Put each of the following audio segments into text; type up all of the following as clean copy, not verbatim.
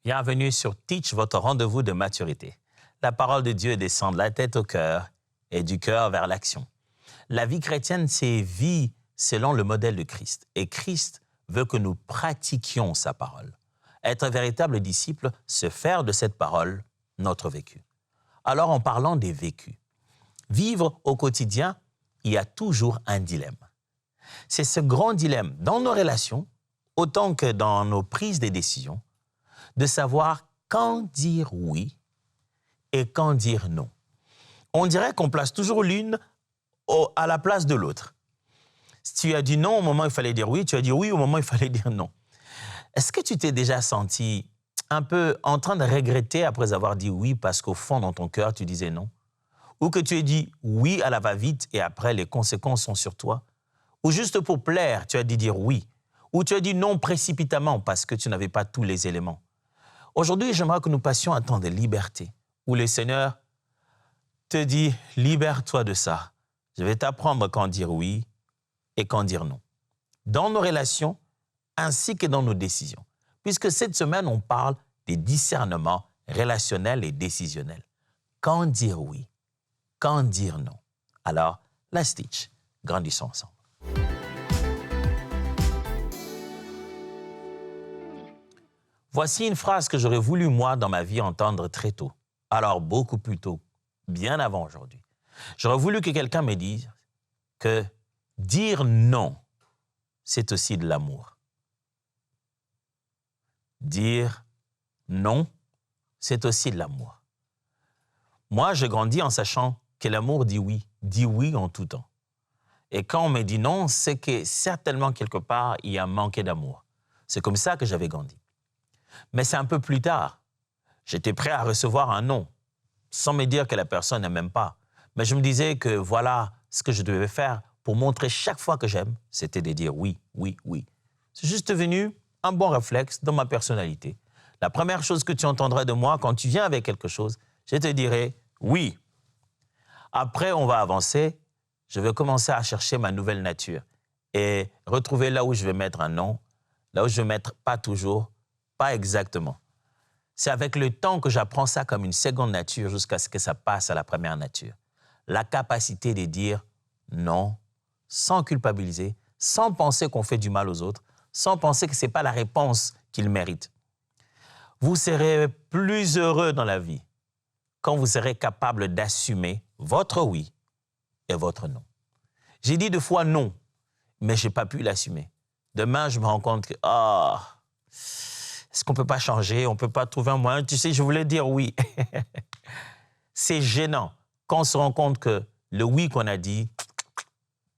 Bienvenue sur Teach, votre rendez-vous de maturité. La parole de Dieu descend de la tête au cœur et du cœur vers l'action. La vie chrétienne, c'est vie selon le modèle de Christ. Et Christ veut que nous pratiquions sa parole. Être un véritable disciple, c'est faire de cette parole notre vécu. Alors, en parlant des vécus, vivre au quotidien, il y a toujours un dilemme. C'est ce grand dilemme dans nos relations, autant que dans nos prises de décisions, de savoir quand dire oui et quand dire non. On dirait qu'on place toujours l'une à la place de l'autre. Si tu as dit non au moment où il fallait dire oui, tu as dit oui au moment où il fallait dire non. Est-ce que tu t'es déjà senti un peu en train de regretter après avoir dit oui parce qu'au fond, dans ton cœur, tu disais non? Ou que tu aies dit oui à la va-vite et après, les conséquences sont sur toi? Ou juste pour plaire, tu as dit dire oui? Ou tu as dit non précipitamment parce que tu n'avais pas tous les éléments? Aujourd'hui, j'aimerais que nous passions un temps de liberté où le Seigneur te dit « Libère-toi de ça. Je vais t'apprendre quand dire oui et quand dire non. » Dans nos relations ainsi que dans nos décisions. Puisque cette semaine, on parle des discernements relationnels et décisionnels. Quand dire oui, quand dire non. Alors, let's teach. Grandissons ensemble. Voici une phrase que j'aurais voulu, moi, dans ma vie, entendre très tôt. Alors, beaucoup plus tôt, bien avant aujourd'hui. J'aurais voulu que quelqu'un me dise que dire non, c'est aussi de l'amour. Dire non, c'est aussi de l'amour. Moi, je grandis en sachant que l'amour dit oui en tout temps. Et quand on me dit non, c'est que certainement, quelque part, il y a manqué d'amour. C'est comme ça que j'avais grandi. Mais c'est un peu plus tard. J'étais prêt à recevoir un non, sans me dire que la personne ne m'aime pas. Mais je me disais que voilà ce que je devais faire pour montrer chaque fois que j'aime, c'était de dire oui, oui, oui. C'est juste devenu un bon réflexe dans ma personnalité. La première chose que tu entendrais de moi quand tu viens avec quelque chose, je te dirai oui. Après, on va avancer. Je vais commencer à chercher ma nouvelle nature et retrouver là où je vais mettre un non, là où je vais mettre pas toujours, pas exactement. C'est avec le temps que j'apprends ça comme une seconde nature jusqu'à ce que ça passe à la première nature. La capacité de dire non sans culpabiliser, sans penser qu'on fait du mal aux autres, sans penser que ce n'est pas la réponse qu'ils méritent. Vous serez plus heureux dans la vie quand vous serez capable d'assumer votre oui et votre non. J'ai dit 2 fois non, mais je n'ai pas pu l'assumer. Demain, je me rends compte que est-ce qu'on ne peut pas changer? On ne peut pas trouver un moyen? Tu sais, je voulais dire oui. C'est gênant quand on se rend compte que le oui qu'on a dit,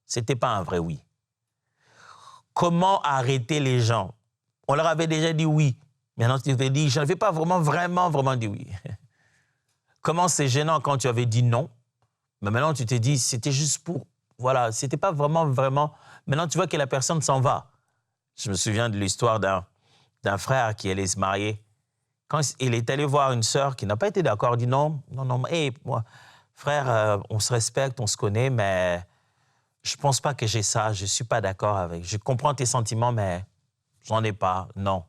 ce n'était pas un vrai oui. Comment arrêter les gens? On leur avait déjà dit oui. Maintenant, tu te dis, je n'avais pas vraiment dit oui. Comment c'est gênant quand tu avais dit non, mais maintenant tu te dis, c'était juste pour, voilà, c'était pas vraiment. Maintenant, tu vois que la personne s'en va. Je me souviens de l'histoire d'un frère qui allait se marier. Quand il est allé voir une sœur qui n'a pas été d'accord, il dit non, moi, frère, on se respecte, on se connaît, mais je ne pense pas que j'ai ça, je ne suis pas d'accord avec. Je comprends tes sentiments, mais j'en ai pas, non.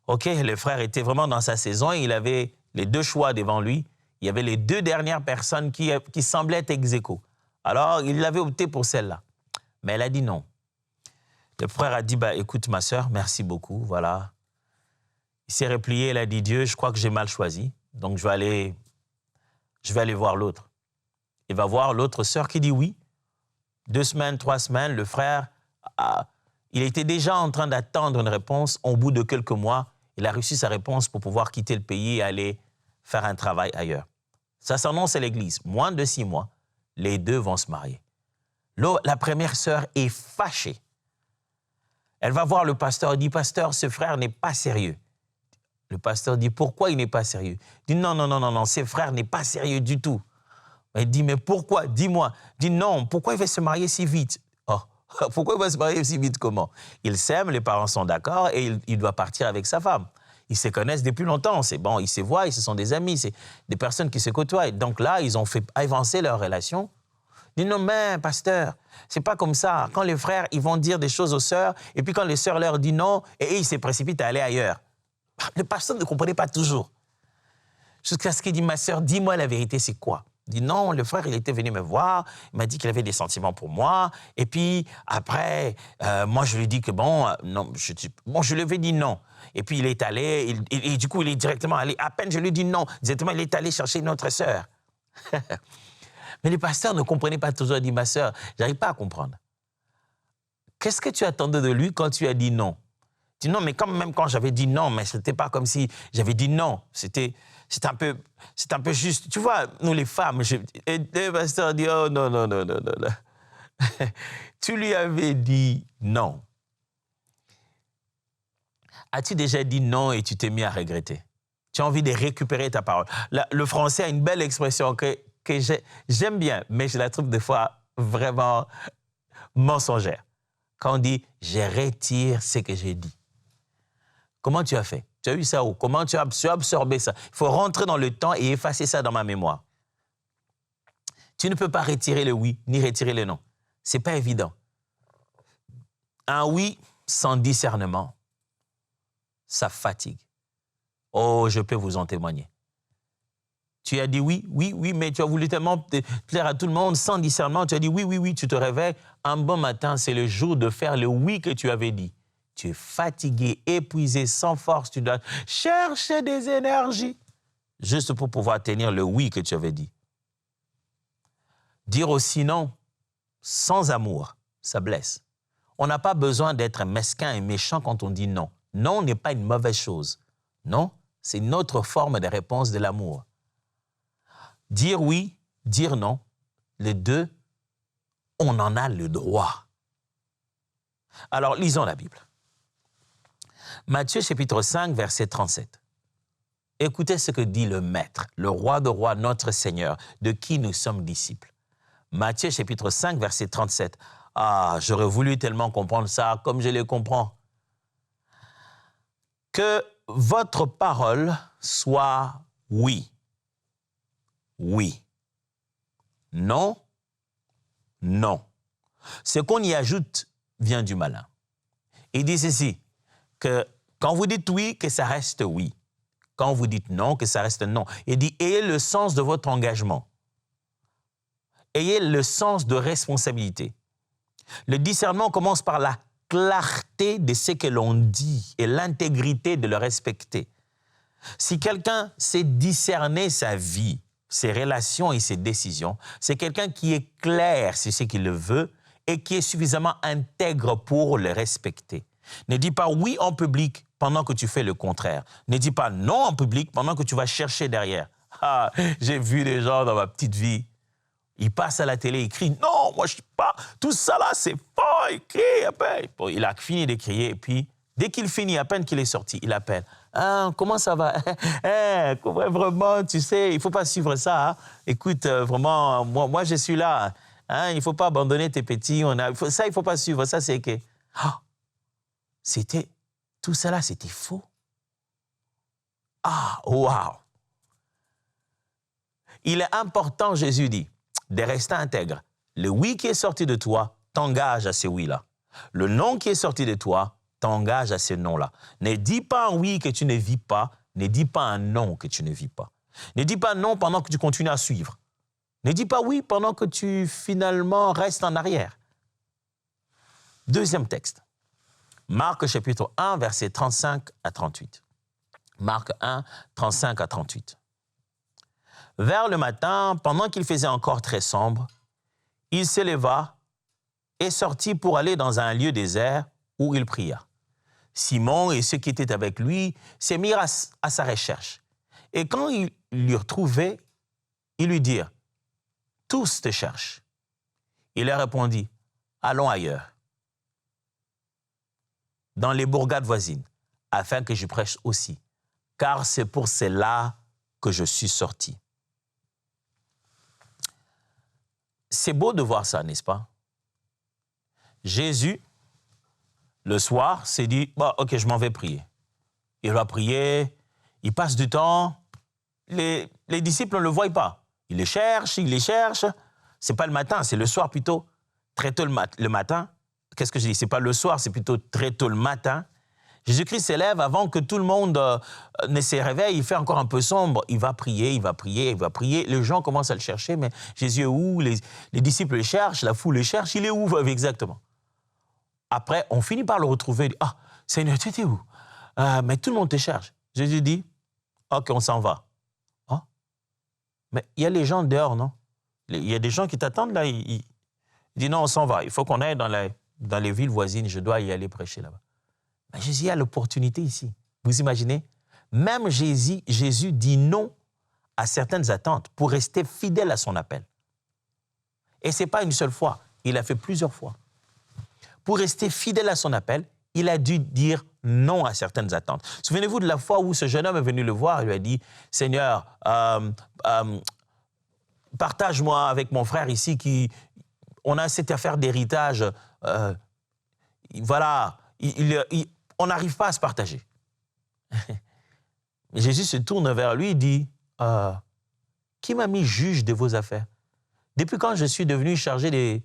OK, le frère était vraiment dans sa saison, il avait les 2 choix devant lui. Il y avait les 2 dernières personnes qui semblaient être ex aequo. Alors, il avait opté pour celle-là. Mais elle a dit non. Le frère a dit, écoute ma sœur, merci beaucoup, voilà. Il s'est replié, il a dit, Dieu, je crois que j'ai mal choisi, donc je vais aller voir l'autre. Il va voir l'autre sœur qui dit oui. 2 semaines, 3 semaines, le frère, il était déjà en train d'attendre une réponse. Au bout de quelques mois, il a reçu sa réponse pour pouvoir quitter le pays et aller faire un travail ailleurs. Ça s'annonce à l'église. Moins de 6 mois, les 2 vont se marier. La première sœur est fâchée. Elle va voir le pasteur et dit, pasteur, ce frère n'est pas sérieux. Le pasteur dit, pourquoi il n'est pas sérieux? Il dit, non, ce frère n'est pas sérieux du tout. Elle dit, mais pourquoi? Dis-moi. Il dit, non, pourquoi il va se marier si vite? Oh, pourquoi il va se marier si vite? Comment? Ils s'aiment, les parents sont d'accord et il doit partir avec sa femme. Ils se connaissent depuis longtemps, c'est bon, ils se voient, ce sont des amis, c'est des personnes qui se côtoient. Donc là, ils ont fait avancer leur relation. Il dit, non, mais pasteur, c'est pas comme ça. Quand les frères, ils vont dire des choses aux sœurs, et puis quand les sœurs leur disent non, et ils se précipitent à aller ailleurs. Le pasteur ne comprenait pas toujours. Jusqu'à ce qu'il dit, ma sœur, dis-moi la vérité, c'est quoi? Il dit, non, le frère, il était venu me voir, il m'a dit qu'il avait des sentiments pour moi, et puis après, moi, je lui ai dit que non, je lui avais dit non. Et puis, il est allé, et du coup, il est directement allé, à peine je lui ai dit non, directement, il est allé chercher une autre sœur. Mais le pasteur ne comprenait pas toujours, il dit, ma sœur, j'arrive pas à comprendre. Qu'est-ce que tu attendais de lui quand tu as dit non? Il dit, non, mais même quand j'avais dit non, mais ce n'était pas comme si j'avais dit non, c'est un peu juste. Tu vois, nous les femmes, et le pasteur dit, oh non, non, non, non, non, non. Tu lui avais dit non. As-tu déjà dit non et tu t'es mis à regretter? Tu as envie de récupérer ta parole. Le français a une belle expression que j'aime bien, mais je la trouve des fois vraiment mensongère. Quand on dit « je retire ce que j'ai dit ». Comment tu as fait? Tu as eu ça où? Comment tu as absorbé ça? Il faut rentrer dans le temps et effacer ça dans ma mémoire. Tu ne peux pas retirer le oui, ni retirer le non. Ce n'est pas évident. Un oui sans discernement, ça fatigue. Oh, je peux vous en témoigner. Tu as dit oui, oui, oui, mais tu as voulu tellement plaire à tout le monde sans discernement. Tu as dit oui, oui, oui, tu te réveilles. Un bon matin, c'est le jour de faire le oui que tu avais dit. Tu es fatigué, épuisé, sans force. Tu dois chercher des énergies juste pour pouvoir tenir le oui que tu avais dit. Dire aussi non sans amour, ça blesse. On n'a pas besoin d'être mesquin et méchant quand on dit non. Non n'est pas une mauvaise chose. Non, c'est une autre forme de réponse de l'amour. Dire oui, dire non, les deux, on en a le droit. Alors, lisons la Bible. Matthieu chapitre 5, verset 37. Écoutez ce que dit le Maître, le Roi de rois, notre Seigneur, de qui nous sommes disciples. Matthieu chapitre 5, verset 37. Ah, j'aurais voulu tellement comprendre ça comme je le comprends. Que votre parole soit oui. Oui. Non. Non. Ce qu'on y ajoute vient du malin. Il dit ceci, que quand vous dites oui, que ça reste oui. Quand vous dites non, que ça reste non. Il dit, ayez le sens de votre engagement. Ayez le sens de responsabilité. Le discernement commence par la clarté de ce que l'on dit et l'intégrité de le respecter. Si quelqu'un sait discerner sa vie, ses relations et ses décisions, c'est quelqu'un qui est clair sur ce qu'il veut et qui est suffisamment intègre pour le respecter. Ne dis pas oui en public pendant que tu fais le contraire. Ne dis pas non en public pendant que tu vas chercher derrière. Ah, j'ai vu des gens dans ma petite vie, ils passent à la télé, ils crient « Non, moi je ne suis pas, tout ça là c'est fort, il crie. » Bon, il a fini de crier et puis, dès qu'il finit, à peine qu'il est sorti, il appelle. Ah, comment ça va? Vraiment, tu sais, il ne faut pas suivre ça. Hein? Écoute, vraiment, moi, je suis là. Hein? Il ne faut pas abandonner tes petits. Ça, il ne faut pas suivre. Ça, c'est que... Tout ça là, c'était faux. Ah, waouh! Il est important, Jésus dit, de rester intègre. Le oui qui est sorti de toi t'engage à ce oui-là. Le non qui est sorti de toi t'engage à ce non-là. Ne dis pas un oui que tu ne vis pas, ne dis pas un non que tu ne vis pas. Ne dis pas non pendant que tu continues à suivre. Ne dis pas oui pendant que tu finalement restes en arrière. Deuxième texte. Marc chapitre 1, versets 35 à 38. Marc 1, 35 à 38. Vers le matin, pendant qu'il faisait encore très sombre, il s'éleva et sortit pour aller dans un lieu désert où il pria. Simon et ceux qui étaient avec lui se mirent à sa recherche. Et quand ils l'eurent trouvé, ils lui dirent, « Tous te cherchent. » Il leur répondit, « Allons ailleurs, dans les bourgades voisines, afin que je prêche aussi, car c'est pour cela que je suis sorti. » C'est beau de voir ça, n'est-ce pas? Jésus, le soir, s'est dit, bon, ok, je m'en vais prier. Il va prier, il passe du temps, les disciples ne le voient pas. Il les cherche, c'est pas le matin, c'est le soir plutôt, très tôt le matin. Qu'est-ce que je dis? C'est pas le soir, c'est plutôt très tôt le matin. Jésus-Christ s'élève avant que tout le monde ne se réveille, il fait encore un peu sombre, il va prier, il va prier, il va prier. Les gens commencent à le chercher, mais Jésus est où? Les disciples le cherchent, la foule le cherche, il est où exactement? Après, on finit par le retrouver, il dit, « Ah, Seigneur, tu étais où? Mais tout le monde te cherche. » Jésus dit, « Ok, on s'en va. » Ah, mais il y a les gens dehors, non? Il y a des gens qui t'attendent là, il dit, « Non, on s'en va, il faut qu'on aille dans les villes voisines, je dois y aller prêcher là-bas. » Mais Jésus a l'opportunité ici. Vous imaginez? Même Jésus dit non à certaines attentes pour rester fidèle à son appel. Et ce n'est pas une seule fois, il l'a fait plusieurs fois. Pour rester fidèle à son appel, il a dû dire non à certaines attentes. Souvenez-vous de la fois où ce jeune homme est venu le voir et lui a dit, « Seigneur, partage-moi avec mon frère ici on a cette affaire d'héritage. Voilà, on n'arrive pas à se partager. » Jésus se tourne vers lui et dit, « Qui m'a mis juge de vos affaires? Depuis quand je suis devenu chargé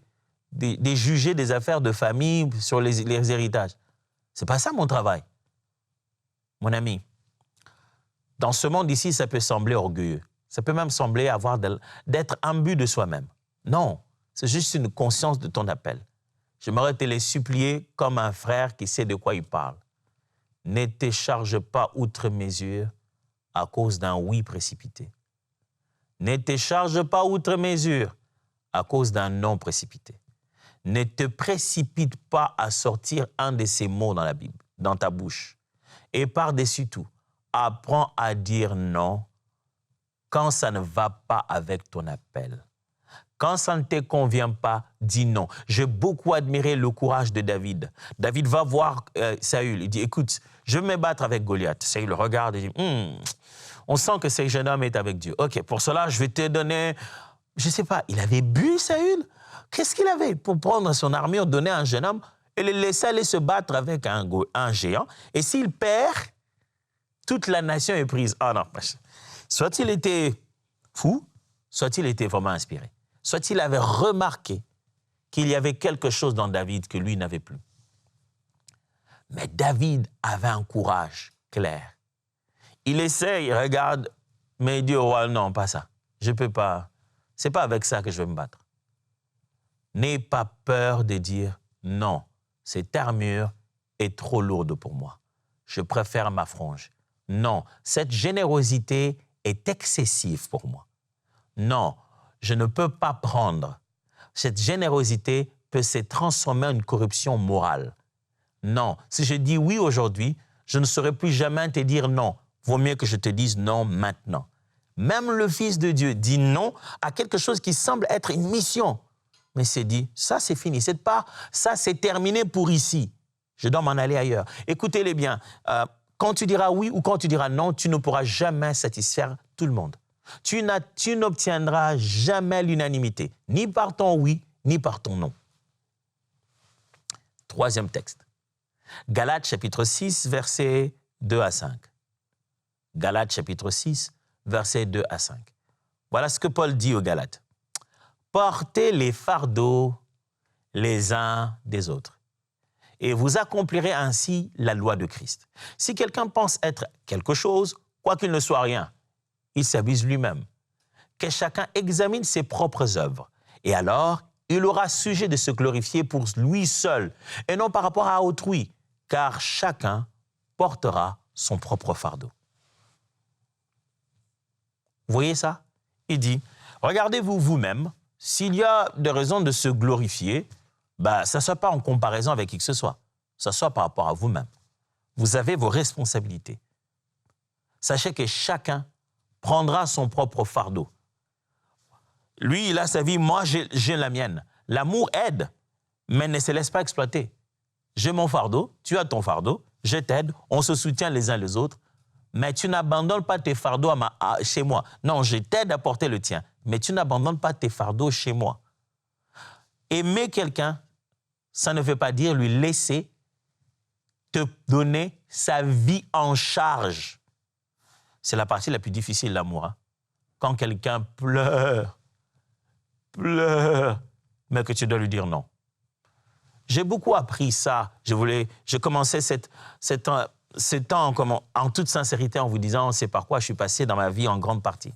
de juger des affaires de famille sur les héritages? Ce n'est pas ça mon travail. » Mon ami, dans ce monde ici, ça peut sembler orgueilleux. Ça peut même sembler d'être imbu de soi-même. Non, c'est juste une conscience de ton appel. J'aimerais te les supplier comme un frère qui sait de quoi il parle. Ne te charge pas outre mesure à cause d'un oui précipité. Ne te charge pas outre mesure à cause d'un non précipité. Ne te précipite pas à sortir un de ces mots dans la Bible, dans ta bouche. Et par-dessus tout, apprends à dire non quand ça ne va pas avec ton appel. Quand ça ne te convient pas, dis non. J'ai beaucoup admiré le courage de David. David va voir Saül. Il dit, écoute, je vais me battre avec Goliath. Saül le regarde et dit, on sent que ce jeune homme est avec Dieu. Ok, pour cela, je vais te donner, je ne sais pas, il avait bu Saül? Qu'est-ce qu'il avait pour prendre son armure, donner à un jeune homme et le laisser aller se battre avec un géant? Et s'il perd, toute la nation est prise. Ah non, soit il était fou, soit il était vraiment inspiré. Soit il avait remarqué qu'il y avait quelque chose dans David que lui n'avait plus. Mais David avait un courage clair. Il essaie, il regarde, mais il dit au roi, non, pas ça. Je ne peux pas. Ce n'est pas avec ça que je vais me battre. N'aie pas peur de dire non, cette armure est trop lourde pour moi. Je préfère ma frange. Non, cette générosité est excessive pour moi. Non, je ne peux pas prendre. Cette générosité peut se transformer en une corruption morale. Non, si je dis oui aujourd'hui, je ne saurais plus jamais te dire non. Vaut mieux que je te dise non maintenant. Même le Fils de Dieu dit non à quelque chose qui semble être une mission. Mais c'est dit, ça c'est fini, cette part, ça c'est terminé pour ici. Je dois m'en aller ailleurs. Écoutez-les bien, quand tu diras oui ou quand tu diras non, tu ne pourras jamais satisfaire tout le monde. Tu n'obtiendras jamais l'unanimité, ni par ton oui, ni par ton non. Troisième texte. Galates chapitre 6, versets 2 à 5. Galates chapitre 6, versets 2 à 5. Voilà ce que Paul dit aux Galates. Portez les fardeaux les uns des autres, et vous accomplirez ainsi la loi de Christ. Si quelqu'un pense être quelque chose, quoi qu'il ne soit rien, il s'abuse lui-même. Que chacun examine ses propres œuvres, et alors il aura sujet de se glorifier pour lui seul, et non par rapport à autrui, car chacun portera son propre fardeau. Vous voyez ça? Il dit, regardez-vous vous-même, s'il y a des raisons de se glorifier, ça ne soit pas en comparaison avec qui que ce soit, ça soit par rapport à vous-même. Vous avez vos responsabilités. Sachez que chacun prendra son propre fardeau. Lui, il a sa vie, moi, j'ai la mienne. L'amour aide, mais ne se laisse pas exploiter. J'ai mon fardeau, tu as ton fardeau, je t'aide, on se soutient les uns les autres, mais tu n'abandonnes pas tes fardeaux chez moi. Non, je t'aide à porter le tien, mais tu n'abandonnes pas tes fardeaux chez moi. Aimer quelqu'un, ça ne veut pas dire lui laisser te donner sa vie en charge. C'est la partie la plus difficile de l'amour. Hein? Quand quelqu'un pleure, mais que tu dois lui dire non. J'ai beaucoup appris ça. Je commençais ce temps en toute sincérité en vous disant c'est par quoi je suis passé dans ma vie en grande partie.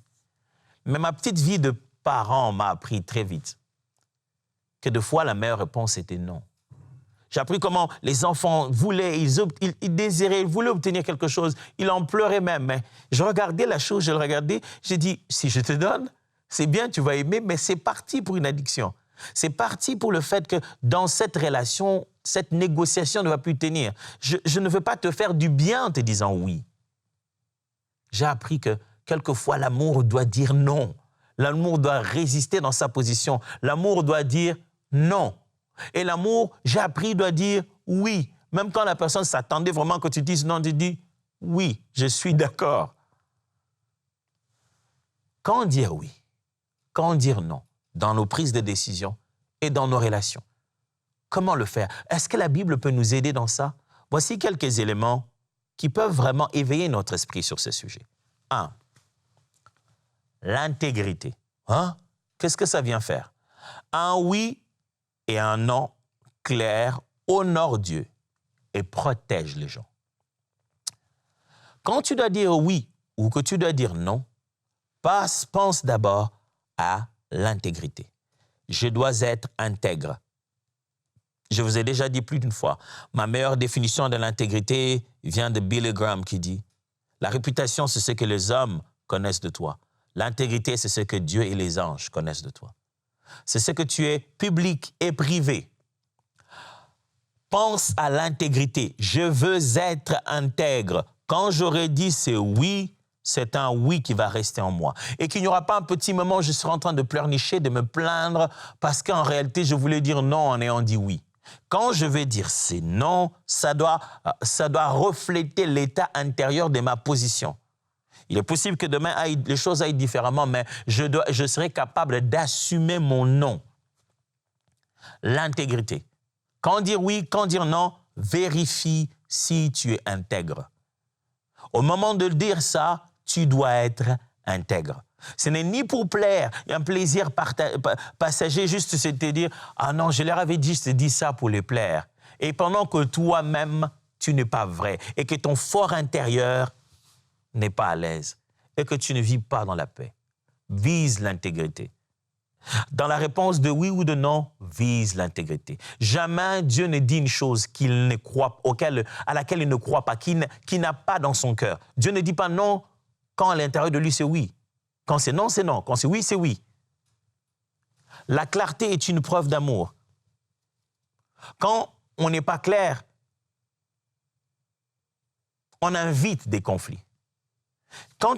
Mais ma petite vie de parent m'a appris très vite que des fois la meilleure réponse était non. J'ai appris comment les enfants voulaient, ils désiraient, ils voulaient obtenir quelque chose. Ils en pleuraient même. Mais je regardais la chose, je le regardais, j'ai dit, si je te donne, c'est bien, tu vas aimer, mais c'est parti pour une addiction. C'est parti pour le fait que dans cette relation, cette négociation ne va plus tenir. Je ne veux pas te faire du bien en te disant oui. J'ai appris que quelquefois, l'amour doit dire non. L'amour doit résister dans sa position. L'amour doit dire non. Et l'amour, j'ai appris, doit dire oui. Même quand la personne s'attendait vraiment que tu dises non, tu dis oui, je suis d'accord. Quand dire oui? Quand dire non? Dans nos prises de décision et dans nos relations. Comment le faire? Est-ce que la Bible peut nous aider dans ça? Voici quelques éléments qui peuvent vraiment éveiller notre esprit sur ce sujet. 1. L'intégrité. Hein? Qu'est-ce que ça vient faire? Un oui et un non clair honore Dieu et protège les gens. Quand tu dois dire oui ou que tu dois dire non, pense d'abord à l'intégrité. Je dois être intègre. Je vous ai déjà dit plus d'une fois, ma meilleure définition de l'intégrité vient de Billy Graham qui dit « La réputation, c'est ce que les hommes connaissent de toi. L'intégrité, c'est ce que Dieu et les anges connaissent de toi. C'est ce que tu es public et privé. Pense à l'intégrité. Je veux être intègre. Quand j'aurai dit c'est oui, c'est un oui qui va rester en moi. Et qu'il n'y aura pas un petit moment où je serai en train de pleurnicher, de me plaindre, parce qu'en réalité, je voulais dire non en ayant dit oui. Quand je vais dire c'est non, ça doit refléter l'état intérieur de ma position. Il est possible que demain, les choses aillent différemment, mais je serai capable d'assumer mon non. L'intégrité. Quand dire oui, quand dire non, vérifie si tu es intègre. Au moment de dire ça, tu dois être intègre. Ce n'est ni pour plaire, un plaisir passager, juste se te dire « Ah non, je leur avais juste dit ça pour les plaire. » Et pendant que toi-même, tu n'es pas vrai et que ton fort intérieur n'est pas à l'aise et que tu ne vis pas dans la paix. Vise l'intégrité. Dans la réponse de oui ou de non, vise l'intégrité. Jamais Dieu ne dit une chose qu'il ne croit, à laquelle il ne croit pas, qu'il n'a pas dans son cœur. Dieu ne dit pas non quand à l'intérieur de lui c'est oui. Quand c'est non, c'est non. Quand c'est oui, c'est oui. La clarté est une preuve d'amour. Quand on n'est pas clair, on invite des conflits. Quand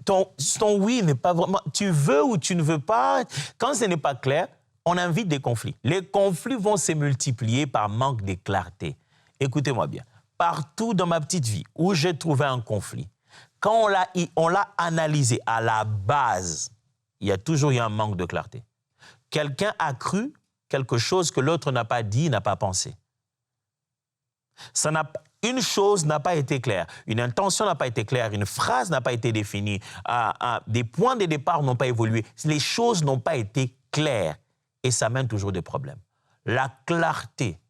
ton oui n'est pas vraiment, tu veux ou tu ne veux pas, quand ce n'est pas clair, on invite des conflits. Les conflits vont se multiplier par manque de clarté. Écoutez-moi bien, partout dans ma petite vie où j'ai trouvé un conflit, quand on l'a analysé à la base, il y a toujours eu un manque de clarté. Quelqu'un a cru quelque chose que l'autre n'a pas dit, n'a pas pensé. Une chose n'a pas été claire, une intention n'a pas été claire, une phrase n'a pas été définie, des points de départ n'ont pas évolué, les choses n'ont pas été claires et ça mène toujours des problèmes. La clarté,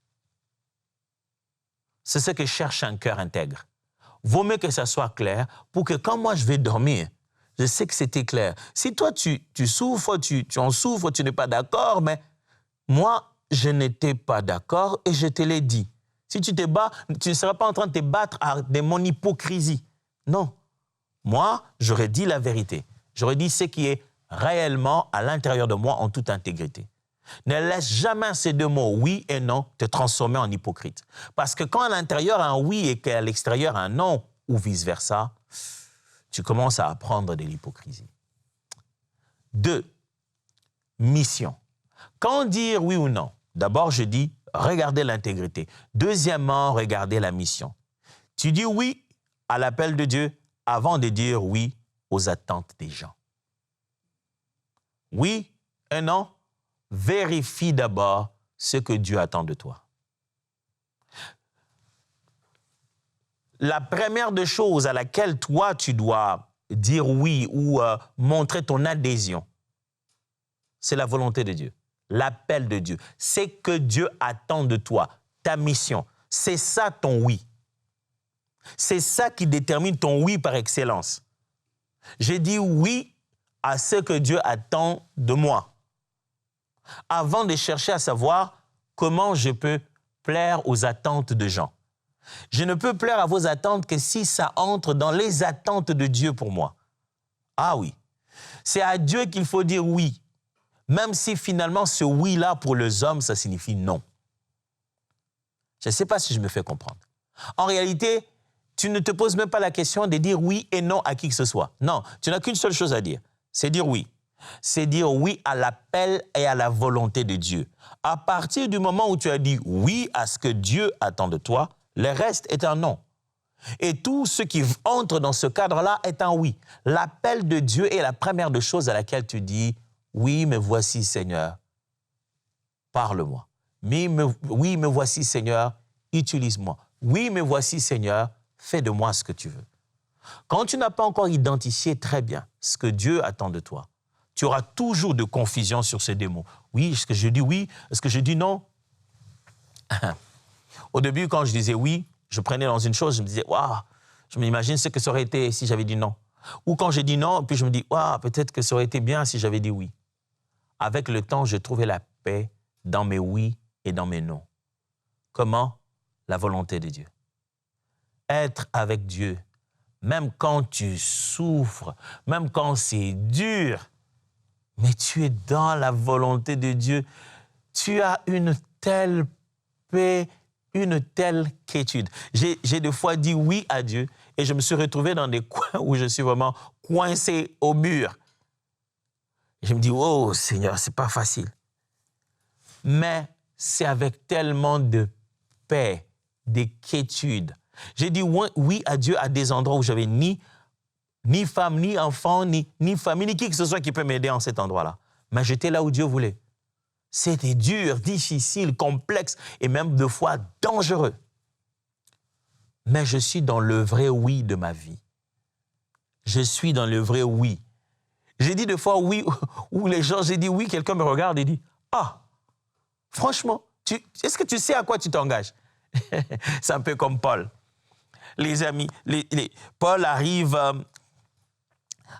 c'est ce que cherche un cœur intègre. Vaut mieux que ça soit clair pour que quand moi je vais dormir, je sais que c'était clair. Si toi tu souffres, tu en souffres, tu n'es pas d'accord, mais moi je n'étais pas d'accord et je te l'ai dit. Si tu te bats, tu ne seras pas en train de te battre de mon hypocrisie. Non. Moi, j'aurais dit la vérité. J'aurais dit ce qui est réellement à l'intérieur de moi en toute intégrité. Ne laisse jamais ces deux mots, oui et non, te transformer en hypocrite. Parce que quand à l'intérieur un oui et qu'à l'extérieur un non, ou vice-versa, tu commences à apprendre de l'hypocrisie. 2. Mission. Quand dire oui ou non? D'abord, je dis, regardez l'intégrité. Deuxièmement, regardez la mission. Tu dis oui à l'appel de Dieu avant de dire oui aux attentes des gens. Oui et non, vérifie d'abord ce que Dieu attend de toi. La première des choses à laquelle toi, tu dois dire oui ou montrer ton adhésion, c'est la volonté de Dieu. l'appel de Dieu. C'est que Dieu attend de toi, ta mission. C'est ça ton oui. C'est ça qui détermine ton oui par excellence. J'ai dit oui à ce que Dieu attend de moi, avant de chercher à savoir comment je peux plaire aux attentes de gens. Je ne peux plaire à vos attentes que si ça entre dans les attentes de Dieu pour moi. Ah oui, c'est à Dieu qu'il faut dire oui, même si finalement ce oui-là pour les hommes, ça signifie non. Je ne sais pas si je me fais comprendre. En réalité, tu ne te poses même pas la question de dire oui et non à qui que ce soit. Non, tu n'as qu'une seule chose à dire, c'est dire oui. C'est dire oui à l'appel et à la volonté de Dieu. À partir du moment où tu as dit oui à ce que Dieu attend de toi, le reste est un non. Et tout ce qui entre dans ce cadre-là est un oui. L'appel de Dieu est la première des choses à laquelle tu dis « Oui, me voici, Seigneur, parle-moi. Oui, me voici, Seigneur, utilise-moi. Oui, me voici, Seigneur, fais de moi ce que tu veux. » Quand tu n'as pas encore identifié très bien ce que Dieu attend de toi, tu auras toujours de confusion sur ces deux mots. Oui, est-ce que je dis oui? Est-ce que je dis non? Au début, quand je disais oui, je prenais dans une chose, je me disais, waouh, je m'imagine ce que ça aurait été si j'avais dit non. Ou quand j'ai dit non, puis je me dis, waouh, peut-être que ça aurait été bien si j'avais dit oui. Avec le temps, je trouvais la paix dans mes oui et dans mes non. Comment? La volonté de Dieu. Être avec Dieu, même quand tu souffres, même quand c'est dur, mais tu es dans la volonté de Dieu. Tu as une telle paix, une telle quiétude. J'ai des fois dit oui à Dieu et je me suis retrouvé dans des coins où je suis vraiment coincé au mur. Et je me dis, oh Seigneur, c'est pas facile. Mais c'est avec tellement de paix, de quiétude. J'ai dit oui à Dieu à des endroits où j'avais ni femme, ni enfant, ni famille, ni qui que ce soit qui peut m'aider en cet endroit-là. Mais j'étais là où Dieu voulait. C'était dur, difficile, complexe et même de fois dangereux. Mais je suis dans le vrai oui de ma vie. Je suis dans le vrai oui. J'ai dit des fois oui, où les gens, j'ai dit oui, quelqu'un me regarde et dit « Ah, franchement, est-ce que tu sais à quoi tu t'engages ?» C'est un peu comme Paul. Les amis, Paul arrive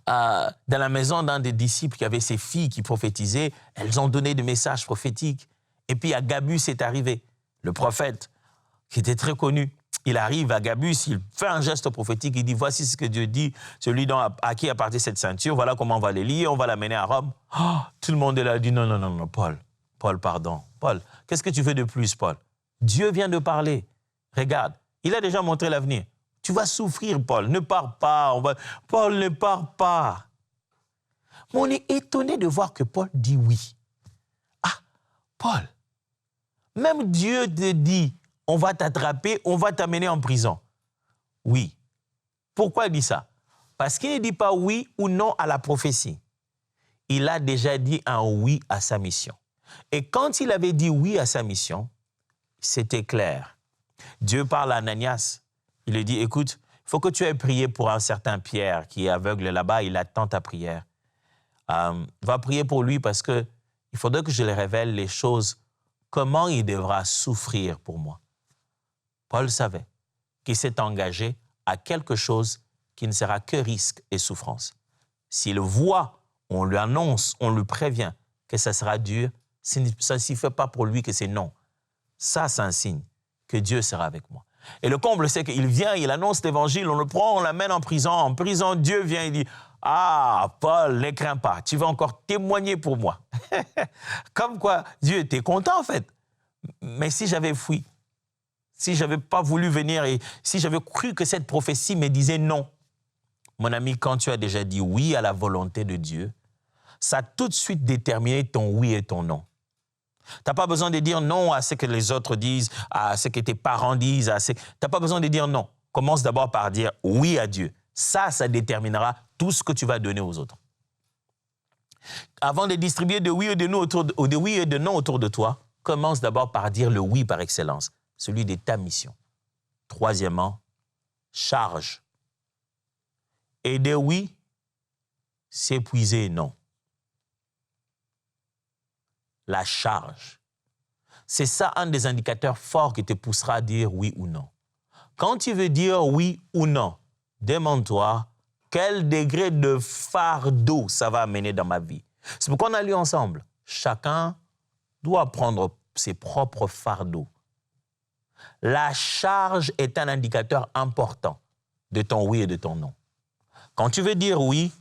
dans la maison d'un des disciples qui avait ses filles qui prophétisaient. Elles ont donné des messages prophétiques. Et puis Agabus est arrivé, le prophète, qui était très connu. Il arrive, Agabus, il fait un geste prophétique, il dit, voici ce que Dieu dit, celui à qui appartient cette ceinture, voilà comment on va les lier, on va l'amener à Rome. Oh, tout le monde est là, dit, non, Paul, pardon. Paul, qu'est-ce que tu veux de plus, Paul? Dieu vient de parler. Regarde, il a déjà montré l'avenir. Tu vas souffrir, Paul. Ne pars pas. Paul, ne pars pas. Mais on est étonné de voir que Paul dit oui. Ah, Paul, même Dieu te dit, on va t'attraper, on va t'amener en prison. Oui. Pourquoi il dit ça? Parce qu'il ne dit pas oui ou non à la prophétie. Il a déjà dit un oui à sa mission. Et quand il avait dit oui à sa mission, c'était clair. Dieu parle à Ananias. Il lui dit, écoute, il faut que tu aies prié pour un certain Pierre qui est aveugle là-bas, il attend ta prière. Va prier pour lui parce qu'il faudrait que je lui révèle les choses, comment il devra souffrir pour moi. Paul savait qu'il s'est engagé à quelque chose qui ne sera que risque et souffrance. S'il voit, on lui annonce, on lui prévient que ça sera dur, ça ne signifie pas pour lui que c'est non. Ça, c'est un signe que Dieu sera avec moi. Et le comble, c'est qu'il vient, il annonce l'évangile, on le prend, on l'amène en prison. En prison, Dieu vient et dit, « Ah, Paul, ne crains pas, tu vas encore témoigner pour moi. » Comme quoi, Dieu était content en fait. Mais si j'avais fui, si je n'avais pas voulu venir et si j'avais cru que cette prophétie me disait non, mon ami, quand tu as déjà dit oui à la volonté de Dieu, ça a tout de suite déterminé ton oui et ton non. Tu n'as pas besoin de dire non à ce que les autres disent, à ce que tes parents disent. Tu n'as pas besoin de dire non. Commence d'abord par dire oui à Dieu. Ça déterminera tout ce que tu vas donner aux autres. Avant de distribuer de oui et de non autour de toi, commence d'abord par dire le oui par excellence, celui de ta mission. Troisièmement, charge. Aider oui, s'épuiser non. la charge. C'est ça un des indicateurs forts qui te poussera à dire oui ou non. Quand tu veux dire oui ou non, demande-toi quel degré de fardeau ça va amener dans ma vie. C'est pourquoi on a lu ensemble. Chacun doit prendre ses propres fardeaux. La charge est un indicateur important de ton oui et de ton non. Quand tu veux dire oui,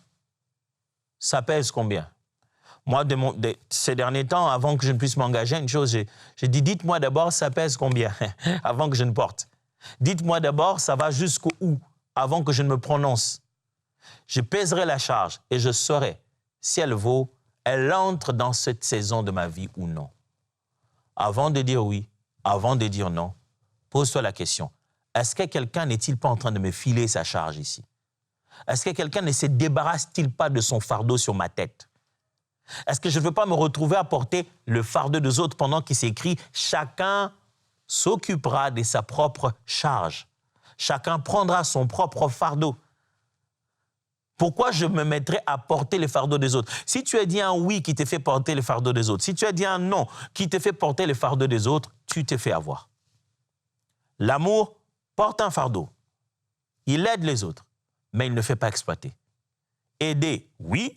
ça pèse combien? Moi, ces derniers temps, avant que je ne puisse m'engager à une chose, j'ai dit, dites-moi d'abord, ça pèse combien avant que je ne porte. Dites-moi d'abord, ça va jusqu'au où avant que je ne me prononce. Je pèserai la charge et je saurai si elle entre dans cette saison de ma vie ou non. Avant de dire oui, avant de dire non, pose-toi la question, est-ce que quelqu'un n'est-il pas en train de me filer sa charge ici? Est-ce que quelqu'un ne se débarrasse-t-il pas de son fardeau sur ma tête? Est-ce que je ne veux pas me retrouver à porter le fardeau des autres pendant qu'il s'écrit « Chacun s'occupera de sa propre charge. Chacun prendra son propre fardeau. » Pourquoi je me mettrais à porter le fardeau des autres? Si tu as dit un oui qui te fait porter le fardeau des autres, si tu as dit un non qui te fait porter le fardeau des autres, tu te fais avoir. L'amour porte un fardeau. Il aide les autres, mais il ne fait pas exploiter. Aider, oui,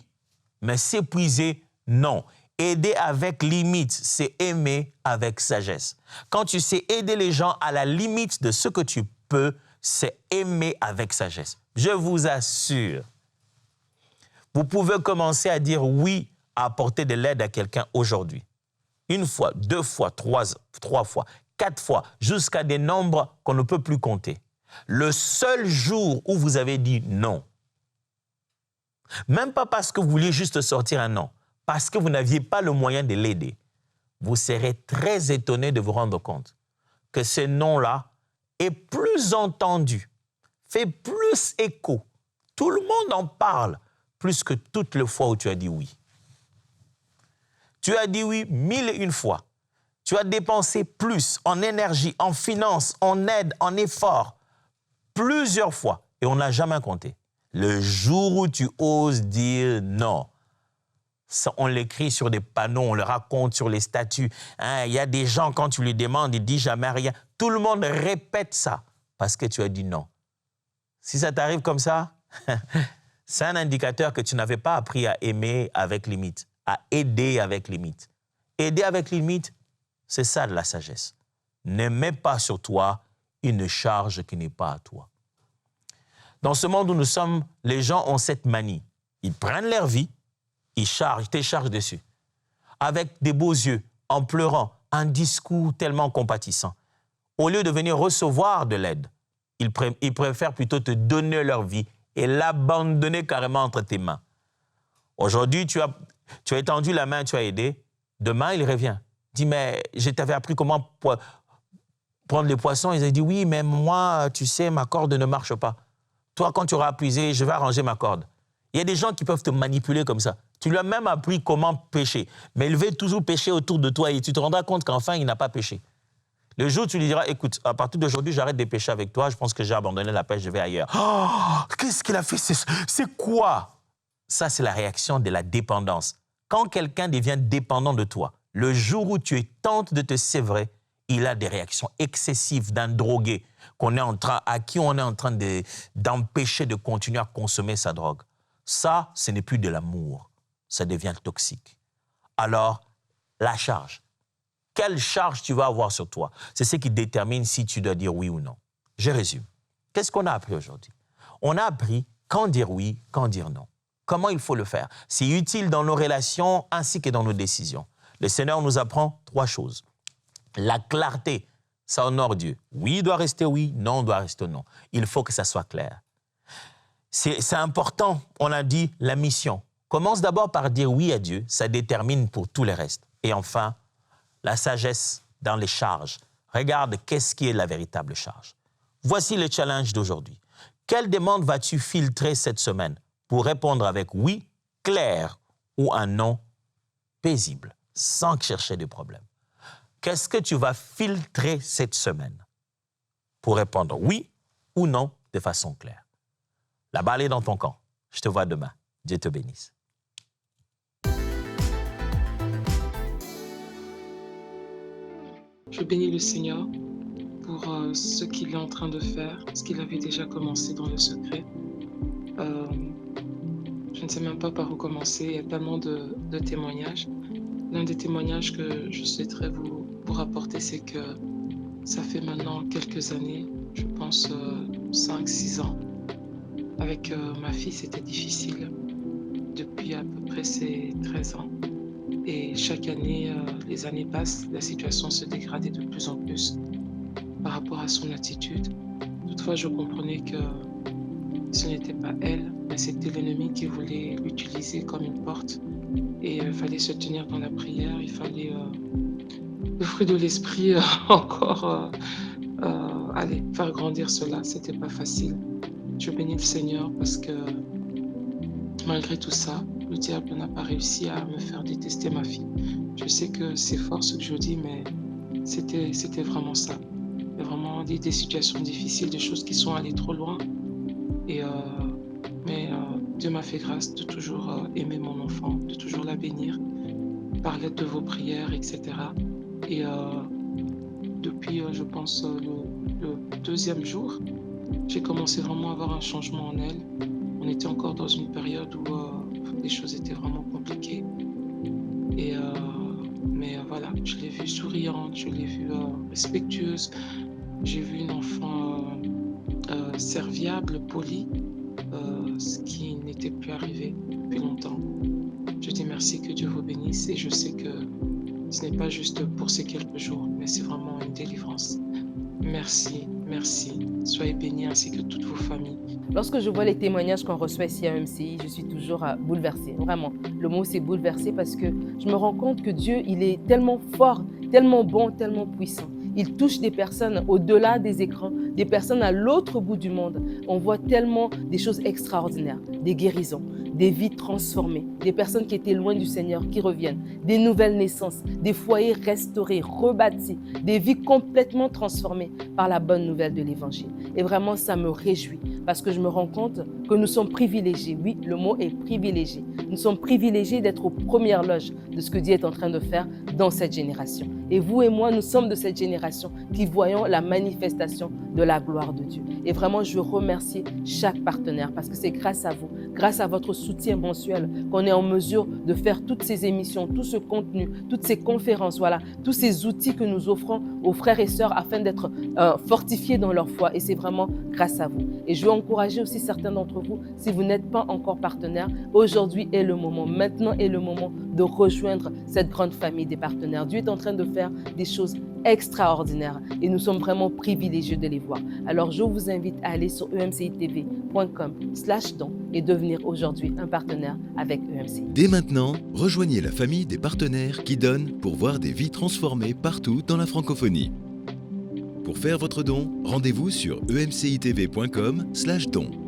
mais s'épuiser, non. Aider avec limite, c'est aimer avec sagesse. Quand tu sais aider les gens à la limite de ce que tu peux, c'est aimer avec sagesse. Je vous assure, vous pouvez commencer à dire oui à apporter de l'aide à quelqu'un aujourd'hui. Une fois, deux fois, trois fois, 4 fois, jusqu'à des nombres qu'on ne peut plus compter. Le seul jour où vous avez dit non, même pas parce que vous vouliez juste sortir un non, parce que vous n'aviez pas le moyen de l'aider, vous serez très étonné de vous rendre compte que ce non-là est plus entendu, fait plus écho. Tout le monde en parle, plus que toutes les fois où tu as dit oui. Tu as dit oui 1001 fois. Tu as dépensé plus en énergie, en finances, en aide, en effort, plusieurs fois, et on n'a jamais compté. Le jour où tu oses dire non, ça, on l'écrit sur des panneaux, on le raconte sur les statuts. Il y a des gens, quand tu lui demandes, ils ne disent jamais rien. Tout le monde répète ça parce que tu as dit non. Si ça t'arrive comme ça, c'est un indicateur que tu n'avais pas appris à aimer avec limite, à aider avec limite. Aider avec limite, c'est ça de la sagesse. Ne mets pas sur toi une charge qui n'est pas à toi. Dans ce monde où nous sommes, les gens ont cette manie. Ils prennent leur vie, ils te chargent dessus. Avec des beaux yeux, en pleurant, un discours tellement compatissant. Au lieu de venir recevoir de l'aide, ils préfèrent plutôt te donner leur vie et l'abandonner carrément entre tes mains. Aujourd'hui, tu as étendu la main, tu as aidé. Demain, il revient. Dis, mais je t'avais appris comment prendre les poissons. Ils ont dit, oui, mais moi, tu sais, ma corde ne marche pas. Toi, quand tu auras épuisé, je vais arranger ma corde. Il y a des gens qui peuvent te manipuler comme ça. Tu lui as même appris comment pêcher. Mais il veut toujours pêcher autour de toi et tu te rendras compte qu'enfin, il n'a pas pêché. Le jour où tu lui diras, écoute, à partir d'aujourd'hui, j'arrête de pêcher avec toi, je pense que j'ai abandonné la pêche, je vais ailleurs. Oh, qu'est-ce qu'il a fait? C'est quoi? Ça, c'est la réaction de la dépendance. Quand quelqu'un devient dépendant de toi, le jour où tu tentes de te sévrer, il a des réactions excessives d'un drogué à qui on est en train d'empêcher de continuer à consommer sa drogue. Ça, ce n'est plus de l'amour. Ça devient toxique. Alors, la charge. Quelle charge tu vas avoir sur toi? C'est ce qui détermine si tu dois dire oui ou non. Je résume. Qu'est-ce qu'on a appris aujourd'hui? On a appris quand dire oui, quand dire non. Comment il faut le faire? C'est utile dans nos relations ainsi que dans nos décisions. Le Seigneur nous apprend 3 choses. La clarté, ça honore Dieu. Oui doit rester oui, non doit rester non. Il faut que ça soit clair. C'est important, on a dit, la mission. Commence d'abord par dire oui à Dieu, ça détermine pour tout le reste. Et enfin, la sagesse dans les charges. Regarde qu'est-ce qui est la véritable charge. Voici le challenge d'aujourd'hui. Quelle demande vas-tu filtrer cette semaine pour répondre avec oui, clair, ou un non paisible, sans chercher de problème? Qu'est-ce que tu vas filtrer cette semaine pour répondre oui ou non de façon claire? La balle est dans ton camp. Je te vois demain. Dieu te bénisse. Je bénis le Seigneur pour ce qu'il est en train de faire, ce qu'il avait déjà commencé dans le secret. Euh, je ne sais même pas par où commencer, il y a tellement de témoignages. L'un des témoignages que je souhaiterais vous rapporter, c'est que ça fait maintenant quelques années, je pense 5-6 ans. Avec ma fille, c'était difficile depuis à peu près ces 13 ans. Et chaque année, les années passent, la situation se dégradait de plus en plus par rapport à son attitude. Toutefois, je comprenais que ce n'était pas elle, mais c'était l'ennemi qui voulait l'utiliser comme une porte. Et il fallait se tenir dans la prière, il fallait le fruit de l'esprit encore allez, faire grandir cela. C'était pas facile. Je bénis le Seigneur parce que malgré tout ça, le diable n'a pas réussi à me faire détester ma fille. Je sais que c'est fort ce que je dis, mais c'était vraiment ça. Il y a vraiment des situations difficiles, des choses qui sont allées trop loin. Et, mais Dieu m'a fait grâce de toujours aimer mon enfant, de toujours la bénir, par l'aide de vos prières, etc. Et depuis, je pense, le deuxième jour, j'ai commencé vraiment à avoir un changement en elle. On était encore dans une période où les choses étaient vraiment compliquées. Et, mais voilà, je l'ai vue souriante, je l'ai vue respectueuse. J'ai vu une enfant serviable, polie, ce qui n'était plus arrivé depuis longtemps. Je dis merci, que Dieu vous bénisse, et je sais que ce n'est pas juste pour ces quelques jours, mais c'est vraiment une délivrance. Merci, merci. Soyez bénis ainsi que toutes vos familles. Lorsque je vois les témoignages qu'on reçoit ici à MCI, je suis toujours bouleversée. Vraiment, le mot c'est bouleversée parce que je me rends compte que Dieu, il est tellement fort, tellement bon, tellement puissant. Il touche des personnes au-delà des écrans, des personnes à l'autre bout du monde. On voit tellement des choses extraordinaires, des guérisons, des vies transformées, des personnes qui étaient loin du Seigneur, qui reviennent, des nouvelles naissances, des foyers restaurés, rebâtis, des vies complètement transformées par la bonne nouvelle de l'Évangile. Et vraiment, ça me réjouit parce que je me rends compte que nous sommes privilégiés. Oui, le mot est privilégié. Nous sommes privilégiés d'être aux premières loges de ce que Dieu est en train de faire dans cette génération. Et vous et moi, nous sommes de cette génération qui voyons la manifestation de la gloire de Dieu. Et vraiment, je remercie chaque partenaire parce que c'est grâce à vous, grâce à votre soutien mensuel qu'on est en mesure de faire toutes ces émissions, tout ce contenu, toutes ces conférences, voilà, tous ces outils que nous offrons aux frères et sœurs afin d'être fortifiés dans leur foi. Et c'est vraiment grâce à vous. Et je veux encourager aussi certains d'entre vous, si vous n'êtes pas encore partenaire, aujourd'hui est le moment, maintenant est le moment de rejoindre cette grande famille des partenaires. Dieu est en train de faire des choses extraordinaires et nous sommes vraiment privilégiés de les voir. Alors je vous invite à aller sur emcitv.com/don et devenir aujourd'hui un partenaire avec EMCI. Dès maintenant, rejoignez la famille des partenaires qui donnent pour voir des vies transformées partout dans la francophonie. Pour faire votre don, rendez-vous sur emcitv.com/don.